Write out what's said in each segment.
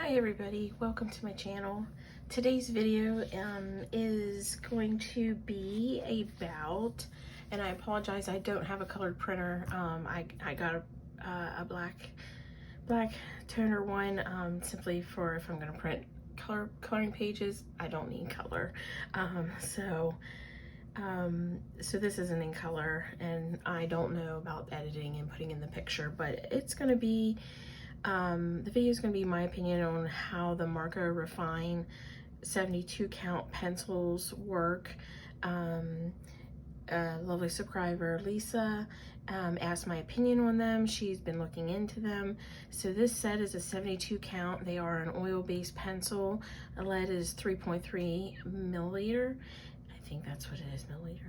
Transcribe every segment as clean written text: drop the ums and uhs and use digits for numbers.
Hi everybody, welcome to my channel. Today's video is going to be about, and I apologize, I don't have a colored printer. I got a black toner one simply for if I'm going to print coloring pages. I don't need color. So this isn't in color, and I don't know about editing and putting in the picture, but it's going to be the video is going to be my opinion on how the Marco Raffine 72 count pencils work. Lovely subscriber Lisa asked my opinion on them. She's been looking into them. So this set is a 72 count. They are an oil-based pencil. The lead is 3.3 milliliter. I think that's what it is, milliliter.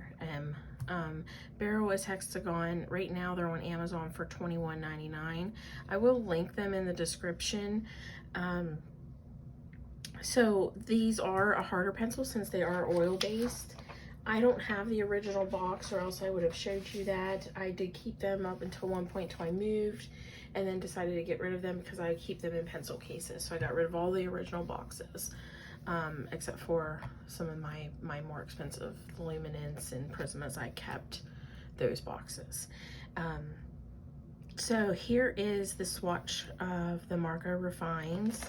Barrel is hexagon. Right now they're on Amazon for $21.99. I will link them in the description. So these are a harder pencil since they are oil based. I don't have the original box, or else I would have showed you that. I did keep them up until one point until I moved, and then decided to get rid of them because I keep them in pencil cases. So I got rid of all the original boxes. Except for some of my more expensive luminance and prismas. I kept those boxes. So here is the swatch of the Marco Raffines,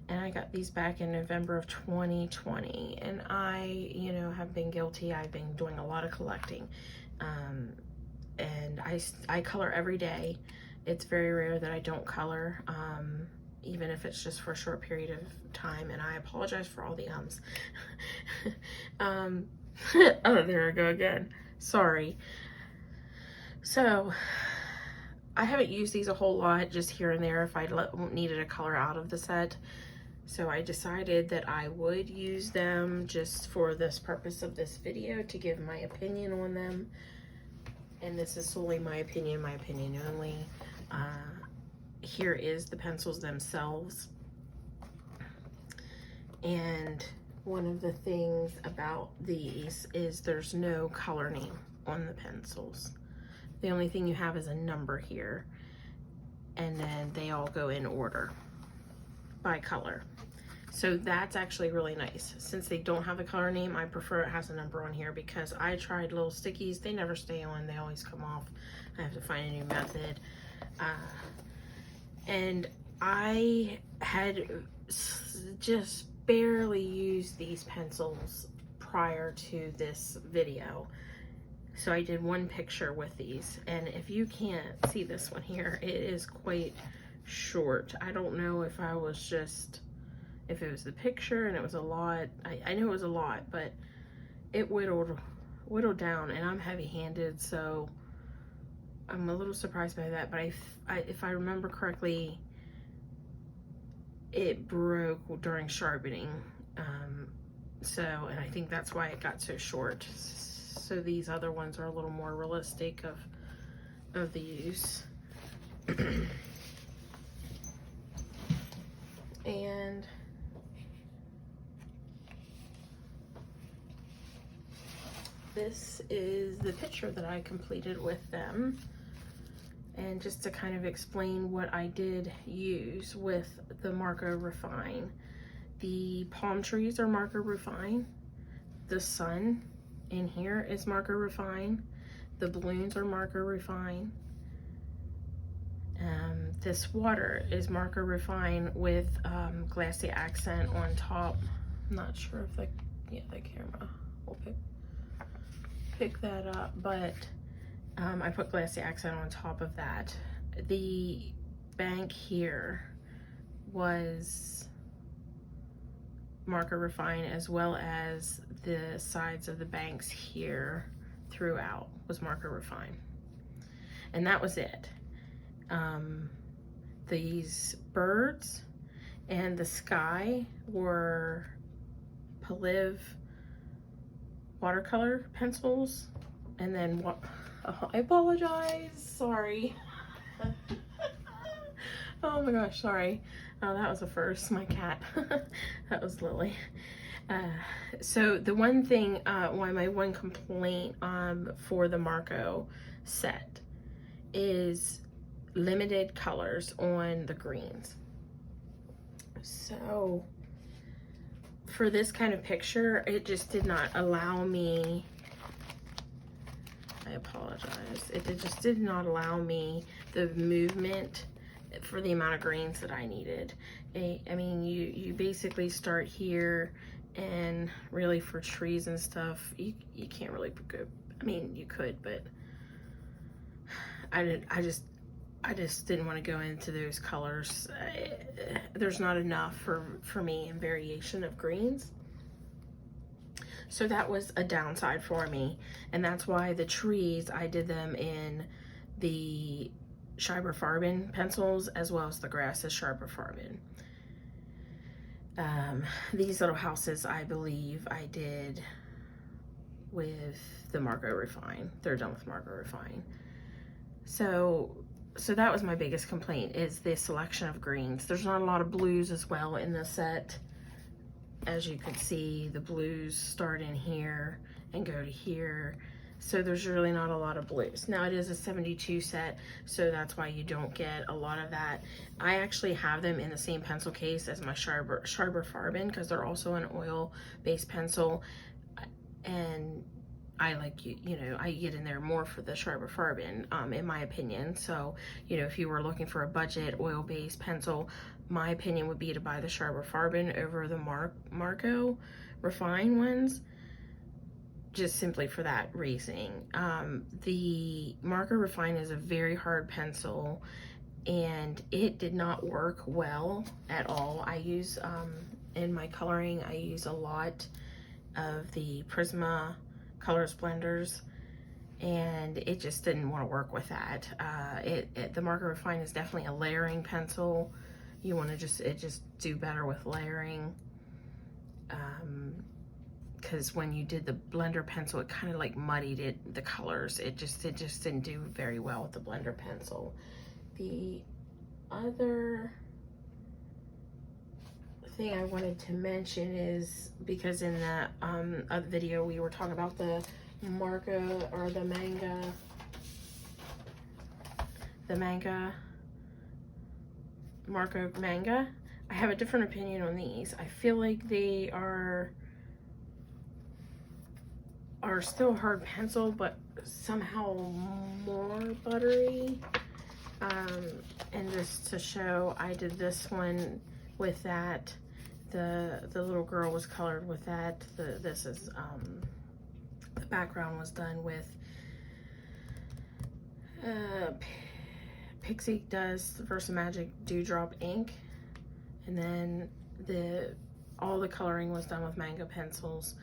and I got these back in November of 2020, and I have been guilty. I've been doing a lot of collecting, and I color every day. It's very rare that I don't color, even if it's just for a short period of time, and I apologize for all the ums. Oh, there I go again. Sorry. So I haven't used these a whole lot, just here and there if I needed a color out of the set. So I decided that I would use them just for this purpose of this video, to give my opinion on them. And this is solely my opinion only. Here is the pencils themselves. And one of the things about these is there's no color name on the pencils. The only thing you have is a number here, and then they all go in order by color. So that's actually really nice. Since they don't have a color name, I prefer it has a number on here, because I tried little stickies. They never stay on. They always come off. I have to find a new method. And I had just barely used these pencils prior to this video. So I did one picture with these, and if you can't see this one here, it is quite short. I don't know if it was the picture and it was a lot. I know it was a lot, but it whittled down, and I'm heavy-handed, so I'm a little surprised by that. But if I remember correctly, it broke during sharpening. And I think that's why it got so short. So these other ones are a little more realistic of the use. And this is the picture that I completed with them. And just to kind of explain what I did use with the Marco Raffine. The palm trees are Marco Raffine. The sun in here is Marco Raffine. The balloons are Marco Raffine. This water is Marco Raffine with glassy accent on top. I'm not sure if the camera will pick that up, but I put glassy accent on top of that. The bank here was Marco Raffine, as well as the sides of the banks here throughout was Marco Raffine. And that was it. These birds and the sky were Poliv watercolor pencils. And then what? Oh, I apologize. Sorry. Oh my gosh, sorry. Oh, that was a first. My cat. That was Lily. So the one thing, my one complaint for the Marco set is limited colors on the greens. So for this kind of picture, it just did not allow me, I apologize, it just did not allow me the movement for the amount of greens that I needed. I mean, you basically start here, and really for trees and stuff, you can't really go, I mean, you could, but I just didn't want to go into those colors. There's not enough for me in variation of greens. So that was a downside for me. And that's why the trees, I did them in the Schpirerr Farben pencils as well as the grasses Schpirerr Farben. These little houses, I believe I did with the Marco Raffine. They're done with Marco Raffine. So that was my biggest complaint, is the selection of greens. There's not a lot of blues as well in the set. As you can see, the blues start in here and go to here. So there's really not a lot of blues. Now it is a 72 set, so that's why you don't get a lot of that. I actually have them in the same pencil case as my Schpirerr Farben, because they're also an oil-based pencil. And I like, you know, I get in there more for the Schpirerr Farben, in my opinion. So, you know, if you were looking for a budget oil-based pencil, my opinion would be to buy the Schpirerr Farben over the Marco Raffine ones, just simply for that reasoning. The Marco Raffine is a very hard pencil, and it did not work well at all. I use, in my coloring, I use a lot of the Prisma colors blenders, and it just didn't want to work with that. The Marco Raffine is definitely a layering pencil. You want to just do better with layering, because when you did the blender pencil, it kind of like muddied the colors. It just didn't do very well with the blender pencil. The other thing I wanted to mention is, because in the other video we were talking about the Marco, or the Marco manga, I have a different opinion on these. I feel like they are still hard pencil, but somehow more buttery. And just to show, I did this one with that. The little girl was colored with that. This is the background was done with Pixie Dust Versamagic Dewdrop ink, and then all the coloring was done with manga pencils,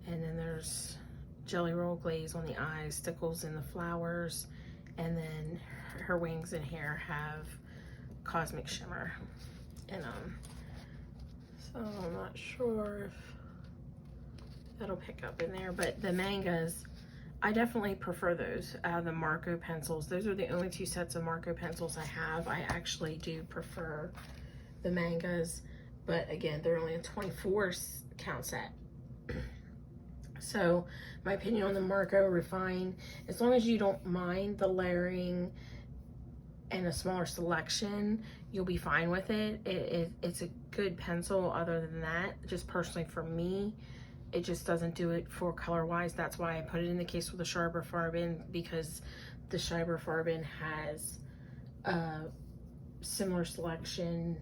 and then there's Jelly Roll Glaze on the eyes, Stickles in the flowers, and then her wings and hair have Cosmic Shimmer in them. So I'm not sure if that'll pick up in there, but the mangas, I definitely prefer those, the Marco pencils. Those are the only two sets of Marco pencils I have. I actually do prefer the mangas, but again, they're only a 24 count set. So my opinion on the Marco Raffine, as long as you don't mind the layering and a smaller selection, you'll be fine with it. It's a good pencil. Other than that, just personally for me, it just doesn't do it for color wise. That's why I put it in the case with the Schpirerr Farben, because the Schpirerr Farben has a similar selection,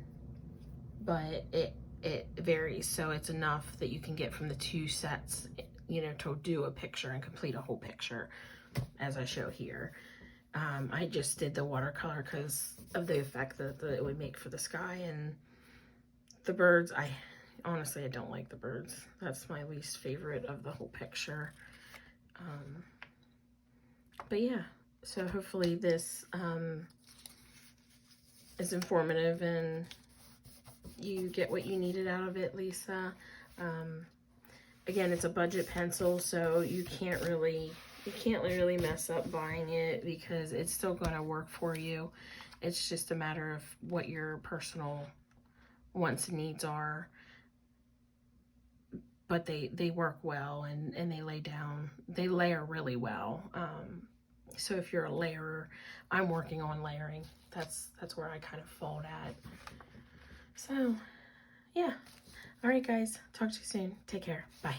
but it varies. So it's enough that you can get from the two sets, you know, to do a picture and complete a whole picture, as I show here. I just did the watercolor because of the effect that it would make for the sky and the birds. Honestly, I don't like the birds. That's my least favorite of the whole picture. But yeah, so hopefully this is informative and you get what you needed out of it, Lisa. Again, it's a budget pencil, so you can't really mess up buying it, because it's still going to work for you. It's just a matter of what your personal wants and needs are. But they work well, and they layer really well. So if you're a layerer, I'm working on layering. That's where I kind of fall at. So yeah. All right, guys. Talk to you soon. Take care. Bye.